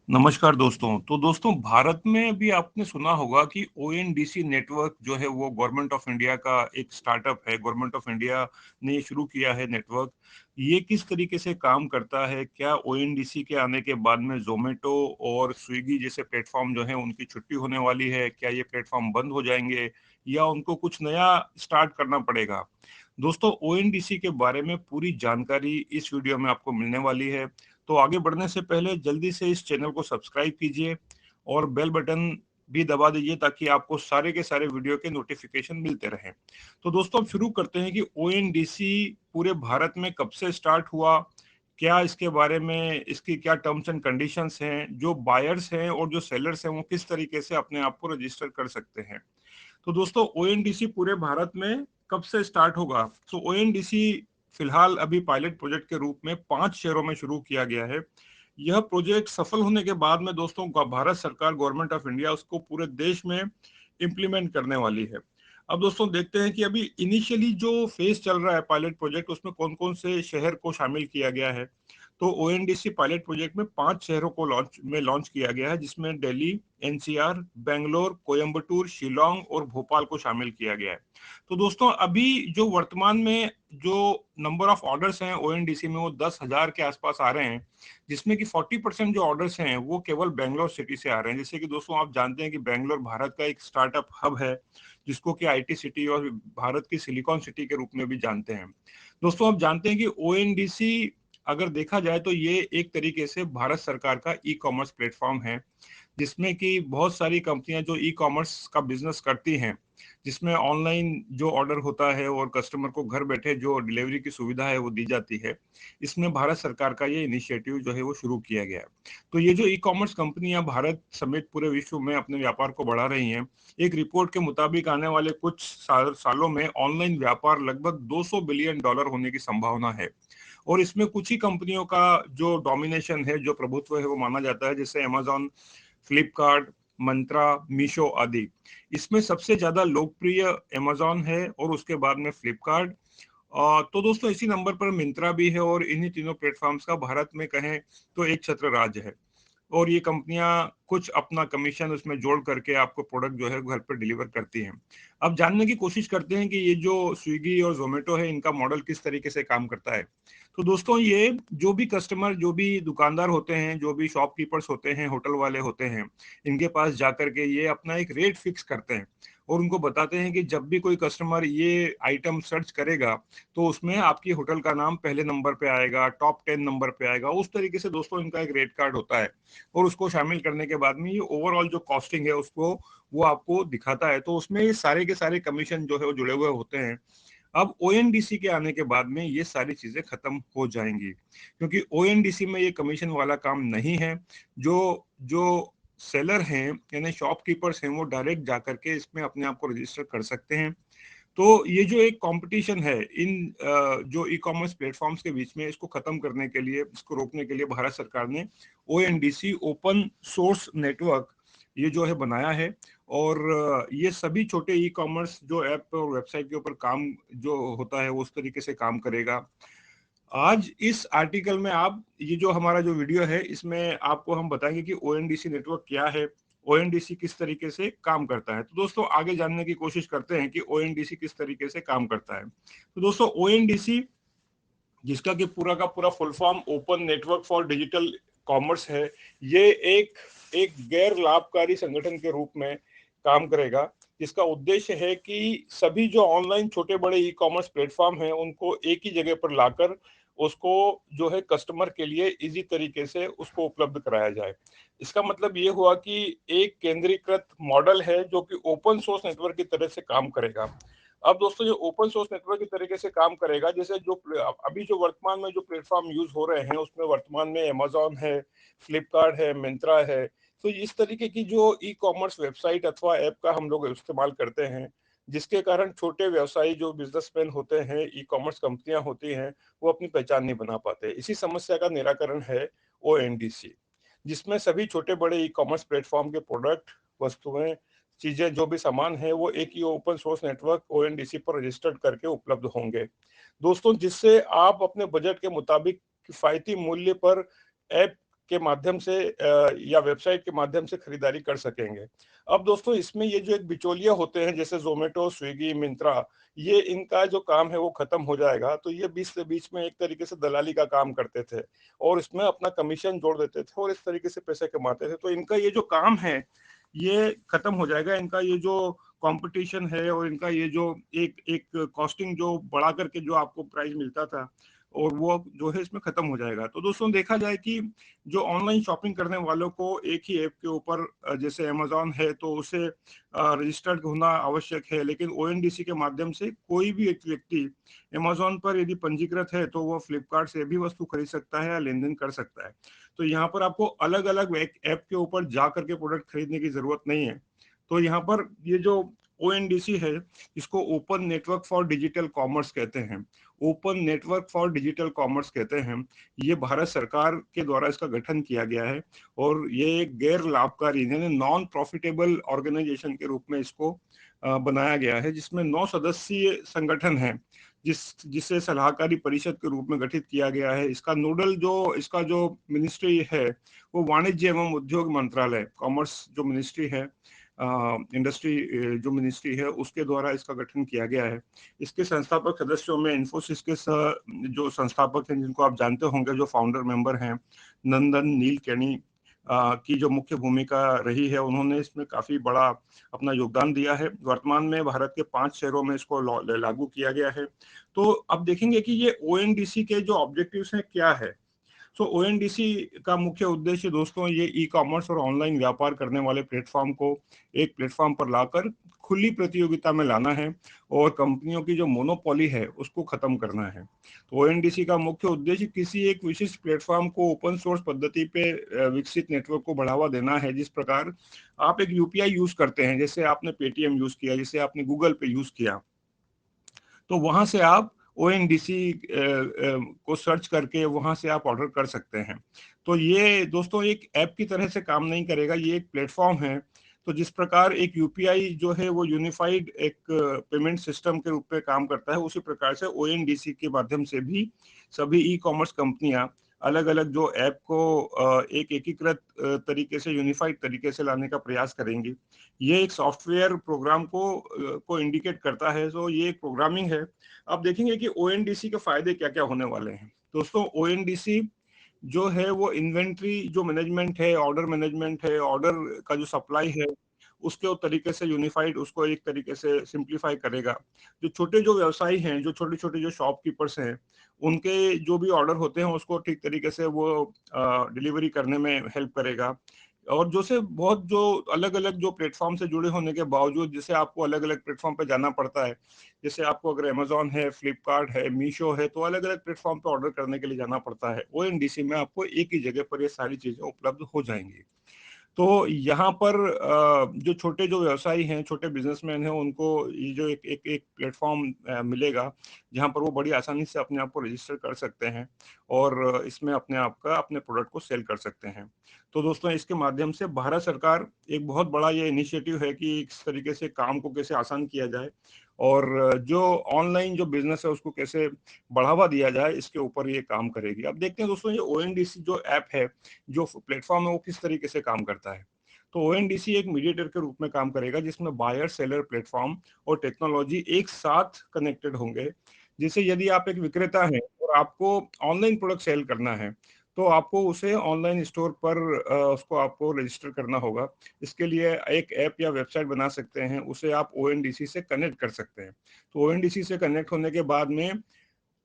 नमस्कार दोस्तों। तो दोस्तों भारत में भी आपने सुना होगा कि ओएनडीसी नेटवर्क जो है वो गवर्नमेंट ऑफ इंडिया का एक स्टार्टअप है। गवर्नमेंट ऑफ इंडिया ने शुरू किया है नेटवर्क। ये किस तरीके से काम करता है? क्या ओएनडीसी के आने के बाद में ज़ोमैटो और स्विगी जैसे प्लेटफॉर्म जो है उनकी छुट्टी होने वाली है? क्या ये प्लेटफॉर्म बंद हो जाएंगे या उनको कुछ नया स्टार्ट करना पड़ेगा? दोस्तों ओएनडीसी के बारे में पूरी जानकारी इस वीडियो में आपको मिलने वाली है। तो आगे बढ़ने से पहले जल्दी से इस चैनल को सब्सक्राइब कीजिए और बेल बटन भी दबा दीजिए ताकि आपको सारे के सारे वीडियो के नोटिफिकेशन मिलते रहें। तो दोस्तों अब शुरू करते हैं कि ओएनडीसी पूरे भारत में कब से स्टार्ट हुआ, क्या इसके बारे में इसकी क्या टर्म्स एंड कंडीशंस हैं, जो बायर्स हैं और जो सेलर्स हैं वो किस तरीके से अपने आप को रजिस्टर कर सकते हैं। तो दोस्तों ओएनडीसी पूरे भारत में कब से स्टार्ट होगा? तो ओएनडीसी फिलहाल अभी पायलट प्रोजेक्ट के रूप में 5 शहरों में शुरू किया गया है। यह प्रोजेक्ट सफल होने के बाद में दोस्तों भारत सरकार गवर्नमेंट ऑफ इंडिया उसको पूरे देश में इम्प्लीमेंट करने वाली है। अब दोस्तों देखते हैं कि अभी इनिशियली जो फेज चल रहा है पायलट प्रोजेक्ट उसमें कौन कौन से शहर को शामिल किया गया है। तो ओएनडीसी पायलट प्रोजेक्ट में 5 शहरों को लॉन्च किया गया है, जिसमें दिल्ली, एनसीआर, बेंगलोर, कोयम्बटूर, शिलोंग और भोपाल को शामिल किया गया है। तो दोस्तों अभी जो वर्तमान में जो नंबर ऑफ ऑर्डर्स हैं ओएनडीसी में वो 10,000 के आसपास आ रहे हैं, जिसमें कि 40% जो ऑर्डर्स हैं वो केवल बेंगलोर सिटी से आ रहे हैं। जैसे कि दोस्तों आप जानते हैं कि बेंगलोर भारत का एक स्टार्टअप हब है, जिसको कि आईटी सिटी और भारत की सिलिकॉन सिटी के रूप में भी जानते हैं। दोस्तों आप जानते हैं कि ओएनडीसी अगर देखा जाए तो ये एक तरीके से भारत सरकार का ई कॉमर्स प्लेटफॉर्म है, जिसमें कि बहुत सारी कंपनियां जो ई कॉमर्स का बिजनेस करती हैं, जिसमें ऑनलाइन जो ऑर्डर होता है और कस्टमर को घर बैठे जो डिलीवरी की सुविधा है वो दी जाती है। इसमें भारत सरकार का ये इनिशिएटिव जो है वो शुरू किया गया है। तो ये जो ई कॉमर्स कंपनियां भारत समेत पूरे विश्व में अपने व्यापार को बढ़ा रही हैं, एक रिपोर्ट के मुताबिक आने वाले कुछ सालों में ऑनलाइन व्यापार लगभग 200 बिलियन डॉलर होने की संभावना है। और इसमें कुछ ही कंपनियों का जो डोमिनेशन है, जो प्रभुत्व है वो माना जाता है, जैसे अमेजॉन, फ्लिपकार्ट, मंत्रा, मीशो आदि। इसमें सबसे ज्यादा लोकप्रिय अमेजॉन है और उसके बाद में फ्लिपकार्ट। तो दोस्तों इसी नंबर पर मिंत्रा भी है और इन्हीं तीनों प्लेटफॉर्म्स का भारत में कहें तो एक छत्र राज्य है। और ये कंपनियां कुछ अपना कमीशन उसमें जोड़ करके आपको प्रोडक्ट जो है घर पर डिलीवर करती हैं। अब जानने की कोशिश करते हैं कि ये जो स्विगी और जोमेटो है इनका मॉडल किस तरीके से काम करता है। तो दोस्तों ये जो भी कस्टमर, जो भी दुकानदार होते हैं, जो भी शॉपकीपर्स होते हैं, होटल वाले होते हैं, इनके पास जाकर के ये अपना एक रेट फिक्स करते हैं और उनको बताते हैं कि जब भी कोई कस्टमर ये आइटम सर्च करेगा तो उसमें आपकी होटल का नाम पहले नंबर पे आएगा, टॉप 10 नंबर पे आएगा। उस तरीके से दोस्तों इनका एक रेट कार्ड होता है और उसको शामिल करने के बाद में ये ओवरऑल जो कॉस्टिंग है उसको वो आपको दिखाता है। तो उसमें ये सारे के सारे कमीशन जो है वो जुड़े हुए होते हैं। अब ओएनडीसी के आने के बाद में ये सारी चीजें खत्म हो जाएंगी, क्योंकि ओएनडीसी में ये कमीशन वाला काम नहीं है। जो जो सेलर हैं यानी शॉपकीपर्स हैं वो डायरेक्ट जाकर के इसमें अपने आप को रजिस्टर कर सकते हैं। तो ये जो एक कंपटीशन है इन जो ई कॉमर्स प्लेटफॉर्म्स के बीच में, इसको खत्म करने के लिए, इसको रोकने के लिए भारत सरकार ने ओएनडीसी ओपन सोर्स नेटवर्क ये जो है बनाया है। और ये सभी छोटे ई कॉमर्स जो ऐप और वेबसाइट के ऊपर काम जो होता है वो उस तरीके से काम करेगा। आज इस आर्टिकल में आप ये जो हमारा जो वीडियो है इसमें आपको हम बताएंगे कि ओएनडीसी नेटवर्क क्या है, ओएनडीसी किस तरीके से काम करता है। तो दोस्तों आगे जानने की कोशिश करते हैं कि ओएनडीसी किस तरीके से काम करता है। तो दोस्तों ओएनडीसी, जिसका कि पूरा का पूरा full form open network for digital commerce है, ये एक एक गैर लाभकारी संगठन के रूप में काम करेगा, जिसका उद्देश्य है कि सभी जो ऑनलाइन छोटे बड़े ई कॉमर्स प्लेटफॉर्म हैं उनको एक ही जगह पर लाकर उसको जो है कस्टमर के लिए इजी तरीके से उसको उपलब्ध कराया जाए। इसका मतलब ये हुआ कि एक केंद्रीकृत मॉडल है जो कि ओपन सोर्स नेटवर्क की तरह से काम करेगा। अब दोस्तों ये ओपन सोर्स नेटवर्क की तरीके से काम करेगा, जैसे जो अभी जो वर्तमान में जो प्लेटफॉर्म यूज हो रहे हैं उसमें वर्तमान में अमेजॉन है, फ्लिपकार्ट है, मिंत्रा है। तो इस तरीके की जो ई कॉमर्स वेबसाइट अथवा ऐप का हम लोग इस्तेमाल करते हैं, जिसके कारण छोटे व्यवसायी जो बिजनेसमैन होते हैं, ई कॉमर्स कंपनियां होती हैं, वो अपनी पहचान नहीं बना पाते। इसी समस्या का निराकरण है ओएनडीसी, जिसमें सभी छोटे बड़े ई कॉमर्स प्लेटफॉर्म के प्रोडक्ट, वस्तुएं, चीजें, जो भी सामान है वो एक ही ओपन सोर्स नेटवर्क ओएनडीसी पर रजिस्टर्ड करके उपलब्ध होंगे दोस्तों, जिससे आप अपने बजट के मुताबिक किफायती मूल्य पर ऐप के माध्यम से या वेबसाइट के माध्यम से खरीदारी कर सकेंगे। अब दोस्तों इसमें ये जो एक बिचौलिया होते हैं जैसे ज़ोमैटो, स्विगी, मिंत्रा, ये इनका जो काम है वो खत्म हो जाएगा। तो ये बीच से बीच में एक तरीके से दलाली का काम करते थे और इसमें अपना कमीशन जोड़ देते थे और इस तरीके से पैसे कमाते थे। तो इनका ये जो काम है ये खत्म हो जाएगा। इनका ये जो कंपटीशन है और इनका ये जो एक एक कॉस्टिंग जो बढ़ा करके जो आपको प्राइस मिलता था और वो जो है इसमें खत्म हो जाएगा। तो दोस्तों देखा जाए कि जो ऑनलाइन शॉपिंग करने वालों को एक ही ऐप के ऊपर जैसे अमेजोन है तो उसे रजिस्टर्ड होना आवश्यक है, लेकिन ओएनडीसी के माध्यम से कोई भी एक व्यक्ति अमेजोन पर यदि पंजीकृत है तो वो फ्लिपकार्ट से भी वस्तु खरीद सकता है या लेन देन कर सकता है। तो यहाँ पर आपको अलग अलग ऐप के ऊपर जा करके प्रोडक्ट खरीदने की जरूरत नहीं है। तो यहाँ पर ये जो ओएनडीसी है इसको open network for digital commerce कहते हैं। Open network for digital commerce कहते हैं। ये भारत सरकार के द्वारा इसका गठन किया गया है और ये एक गैर लाभकारी यानी नॉन प्रॉफिटेबल ऑर्गेनाइजेशन के रूप में इसको बनाया गया है, जिसमें 9 सदस्यीय संगठन है जिसे सलाहकारी परिषद के रूप में गठित किया गया है। इसका जो मिनिस्ट्री है वो वाणिज्य एवं उद्योग मंत्रालय, कॉमर्स जो मिनिस्ट्री है, इंडस्ट्री जो मिनिस्ट्री है उसके द्वारा इसका गठन किया गया है। इसके संस्थापक सदस्यों में इन्फोसिस के जो संस्थापक हैं जिनको आप जानते होंगे, जो फाउंडर मेंबर हैं, नंदन नीलकेणी की जो मुख्य भूमिका रही है, उन्होंने इसमें काफी बड़ा अपना योगदान दिया है। वर्तमान में भारत के 5 शहरों में इसको लागू किया गया है। तो अब देखेंगे कि ये ओएनडीसी के जो ऑब्जेक्टिव्स हैं क्या है। सो ओएनडीसी का मुख्य उद्देश्य दोस्तों ये ई कॉमर्स और ऑनलाइन व्यापार करने वाले प्लेटफॉर्म को एक प्लेटफॉर्म पर लाकर खुली प्रतियोगिता में लाना है और कंपनियों की जो मोनोपोली है उसको खत्म करना है। तो ओएनडीसी का मुख्य उद्देश्य किसी एक विशिष्ट प्लेटफॉर्म को ओपन सोर्स पद्धति पे विकसित नेटवर्क को बढ़ावा देना है। जिस प्रकार आप एक यूपीआई यूज करते हैं, जैसे आपने पेटीएम यूज किया, जैसे आपने गूगल पे यूज किया, तो वहां से आप ओएनडीसी को सर्च करके वहां से आप ऑर्डर कर सकते हैं। तो ये दोस्तों एक ऐप की तरह से काम नहीं करेगा, ये एक प्लेटफॉर्म है। तो जिस प्रकार एक यूपीआई जो है वो यूनिफाइड एक पेमेंट सिस्टम के रूप में काम करता है, उसी प्रकार से ओएनडीसी के माध्यम से भी सभी ई कॉमर्स कंपनियां अलग अलग जो ऐप को एक एकीकृत तरीके से, यूनिफाइड तरीके से लाने का प्रयास करेंगी। ये एक सॉफ्टवेयर प्रोग्राम को इंडिकेट करता है। तो ये एक प्रोग्रामिंग है। अब देखेंगे कि ओएनडीसी के फायदे क्या क्या होने वाले हैं। दोस्तों ओएनडीसी जो है वो इन्वेंट्री जो मैनेजमेंट है, ऑर्डर मैनेजमेंट है, ऑर्डर का जो सप्लाई है उसके तरीके से यूनिफाइड, उसको एक तरीके से सिंप्लीफाई करेगा। जो छोटे जो व्यवसायी हैं, जो छोटे छोटे जो शॉपकीपर्स हैं, उनके जो भी ऑर्डर होते हैं उसको ठीक तरीके से वो डिलीवरी करने में हेल्प करेगा। और जो से बहुत जो अलग अलग जो प्लेटफॉर्म से जुड़े होने के बावजूद जैसे आपको अलग अलग प्लेटफॉर्म पे जाना पड़ता है, जैसे आपको अगर अमेजोन है, फ्लिपकार्ट है, मीशो है, तो अलग अलग प्लेटफॉर्म पे ऑर्डर करने के लिए जाना पड़ता है। ओएनडीसी में आपको एक ही जगह पर ये सारी चीजें उपलब्ध हो जाएंगी। तो यहाँ पर जो छोटे जो व्यवसायी हैं, छोटे बिजनेसमैन हैं, उनको ये जो एक एक एक प्लेटफॉर्म मिलेगा जहाँ पर वो बड़ी आसानी से अपने आप को रजिस्टर कर सकते हैं और इसमें अपने आप का अपने प्रोडक्ट को सेल कर सकते हैं। तो दोस्तों इसके माध्यम से भारत सरकार एक बहुत बड़ा ये इनिशिएटिव है कि इस तरीके से काम को कैसे आसान किया जाए और जो ऑनलाइन जो बिजनेस है उसको कैसे बढ़ावा दिया जाए, इसके ऊपर ये काम करेगी। अब देखते हैं दोस्तों ये ओएनडीसी जो ऐप है, जो प्लेटफॉर्म है, वो किस तरीके से काम करता है। तो ओएनडीसी एक मीडिएटर के रूप में काम करेगा जिसमें बायर, सेलर, प्लेटफॉर्म और टेक्नोलॉजी एक साथ कनेक्टेड होंगे। जैसे यदि आप एक विक्रेता हैं और आपको ऑनलाइन प्रोडक्ट सेल करना है तो आपको उसे ऑनलाइन स्टोर पर उसको आपको रजिस्टर करना होगा। इसके लिए एक ऐप या वेबसाइट बना सकते हैं, उसे आप ओएनडीसी से कनेक्ट कर सकते हैं। तो ओएनडीसी से कनेक्ट होने के बाद में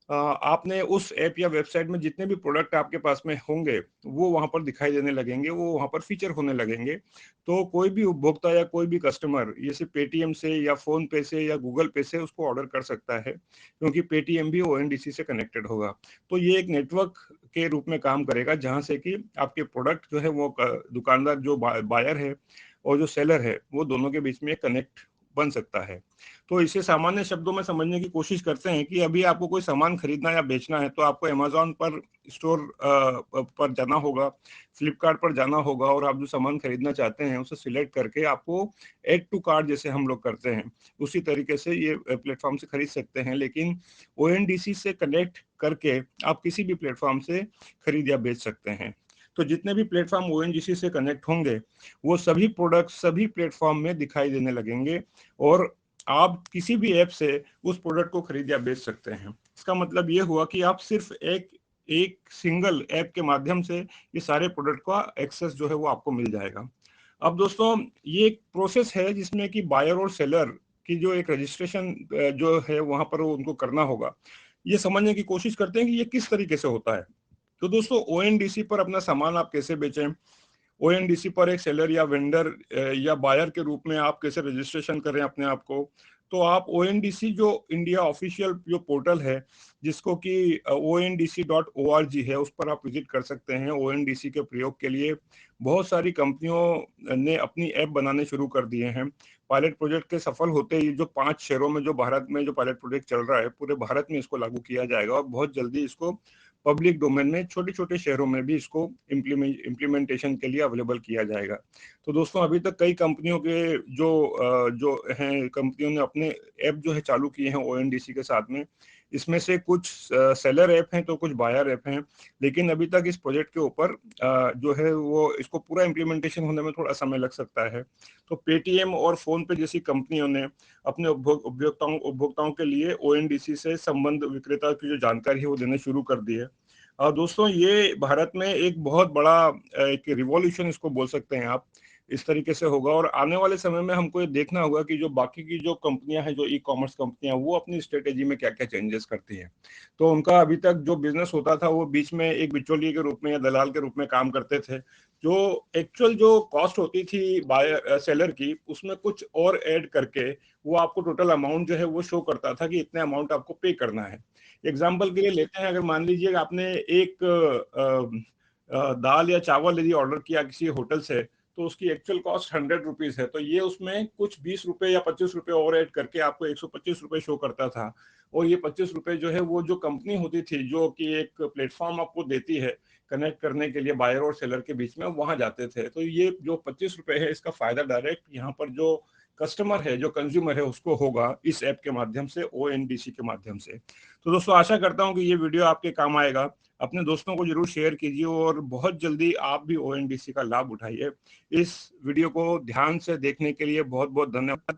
आपने उस ऐप या वेबसाइट में जितने भी प्रोडक्ट आपके पास में होंगे वो वहां पर दिखाई देने लगेंगे, वो वहां पर फीचर होने लगेंगे। तो कोई भी उपभोक्ता या कोई भी कस्टमर जैसे पेटीएम से या फोन पे से या गूगल पे से उसको ऑर्डर कर सकता है, क्योंकि पेटीएम भी ओएनडीसी से कनेक्टेड होगा। तो ये एक नेटवर्क के रूप में काम करेगा जहां से कि आपके प्रोडक्ट जो है वो दुकानदार जो बायर है और जो सेलर है वो दोनों के बीच में कनेक्ट बन सकता है। तो इसे सामान्य शब्दों में समझने की कोशिश करते हैं कि अभी आपको कोई सामान खरीदना या बेचना है तो आपको अमेजोन पर स्टोर पर जाना होगा, फ्लिपकार्ट पर जाना होगा और आप जो सामान खरीदना चाहते हैं उसे सिलेक्ट करके आपको ऐड टू कार्ट जैसे हम लोग करते हैं उसी तरीके से ये प्लेटफॉर्म से खरीद सकते हैं। लेकिन ओएनडीसी से कनेक्ट करके आप किसी भी प्लेटफॉर्म से खरीद या बेच सकते हैं। तो जितने भी प्लेटफॉर्म ओएनजीसी से कनेक्ट होंगे वो सभी प्रोडक्ट सभी प्लेटफॉर्म में दिखाई देने लगेंगे और आप किसी भी ऐप से उस प्रोडक्ट को खरीद या बेच सकते हैं। इसका मतलब ये हुआ कि आप सिर्फ एक एक सिंगल ऐप के माध्यम से ये सारे प्रोडक्ट का एक्सेस जो है वो आपको मिल जाएगा। अब दोस्तों ये एक प्रोसेस है जिसमें कि बायर और सेलर की जो एक रजिस्ट्रेशन जो है वहां पर उनको करना होगा। ये समझने की कोशिश करते हैं कि ये किस तरीके से होता है। तो दोस्तों ओएनडीसी पर अपना सामान आप कैसे बेचें, ओएनडीसी पर एक सेलर या वेंडर या बायर के रूप में आप कैसे रजिस्ट्रेशन करें अपने आप को। तो आप ओएनडीसी जो इंडिया ऑफिशियल जो पोर्टल है जिसको कि ONDC.org है उस पर आप विजिट कर सकते हैं। ओएनडीसी के प्रयोग के लिए बहुत सारी कंपनियों ने अपनी ऐप बनाने शुरू कर दिए हैं। पायलट प्रोजेक्ट के सफल होते ही जो 5 शहरों में जो भारत में जो पायलट प्रोजेक्ट चल रहा है पूरे भारत में इसको लागू किया जाएगा और बहुत जल्दी इसको पब्लिक डोमेन में छोटे छोटे शहरों में भी इसको इम्प्लीमेंटेशन के लिए अवेलेबल किया जाएगा। तो दोस्तों अभी तक कई कंपनियों के जो हैं कंपनियों ने अपने ऐप जो है चालू किए हैं ओएनडीसी के साथ में। इसमें से कुछ सेलर ऐप हैं तो कुछ बायर ऐप हैं, लेकिन अभी तक इस प्रोजेक्ट के ऊपर जो है वो इसको पूरा इम्प्लीमेंटेशन होने में थोड़ा समय लग सकता है। तो पेटीएम और फोन पे जैसी कंपनियों ने अपने उपभोक्ताओं के लिए ओएनडीसी से संबंध विक्रेता की जो जानकारी है वो देना शुरू कर दी है। दोस्तों ये भारत में एक बहुत बड़ा एक रिवॉल्यूशन इसको बोल सकते हैं आप, इस तरीके से होगा और आने वाले समय में हमको ये देखना होगा कि जो बाकी की जो कंपनियां हैं जो ई कॉमर्स कंपनियां वो अपनी स्ट्रेटेजी में क्या क्या चेंजेस करती हैं। तो उनका अभी तक जो बिजनेस होता था वो बीच में एक बिचौलिए के रूप में या दलाल के रूप में काम करते थे। जो एक्चुअल जो कॉस्ट होती थी बायर सेलर की उसमें कुछ और ऐड करके वो आपको टोटल अमाउंट जो है वो शो करता था कि इतने अमाउंट आपको पे करना है। एग्जाम्पल के लिए लेते हैं, अगर मान लीजिए आपने एक दाल या चावल यदि ऑर्डर किया किसी होटल से तो उसकी एक्चुअल कॉस्ट 100 रुपीज है, तो ये उसमें कुछ 20 रुपए या 25 रुपए और ऐड करके आपको 125 रुपए शो करता था। और ये 25 रुपए जो है वो जो कंपनी होती थी जो कि एक प्लेटफॉर्म आपको देती है कनेक्ट करने के लिए बायर और सेलर के बीच में, वहां जाते थे। तो ये जो 25 रुपए है इसका फायदा डायरेक्ट यहाँ पर जो कस्टमर है जो कंज्यूमर है उसको होगा इस ऐप के माध्यम से ओएनडीसी के माध्यम से। तो दोस्तों आशा करता हूँ कि ये वीडियो आपके काम आएगा। अपने दोस्तों को जरूर शेयर कीजिए और बहुत जल्दी आप भी ओएनडीसी का लाभ उठाइए। इस वीडियो को ध्यान से देखने के लिए बहुत बहुत धन्यवाद।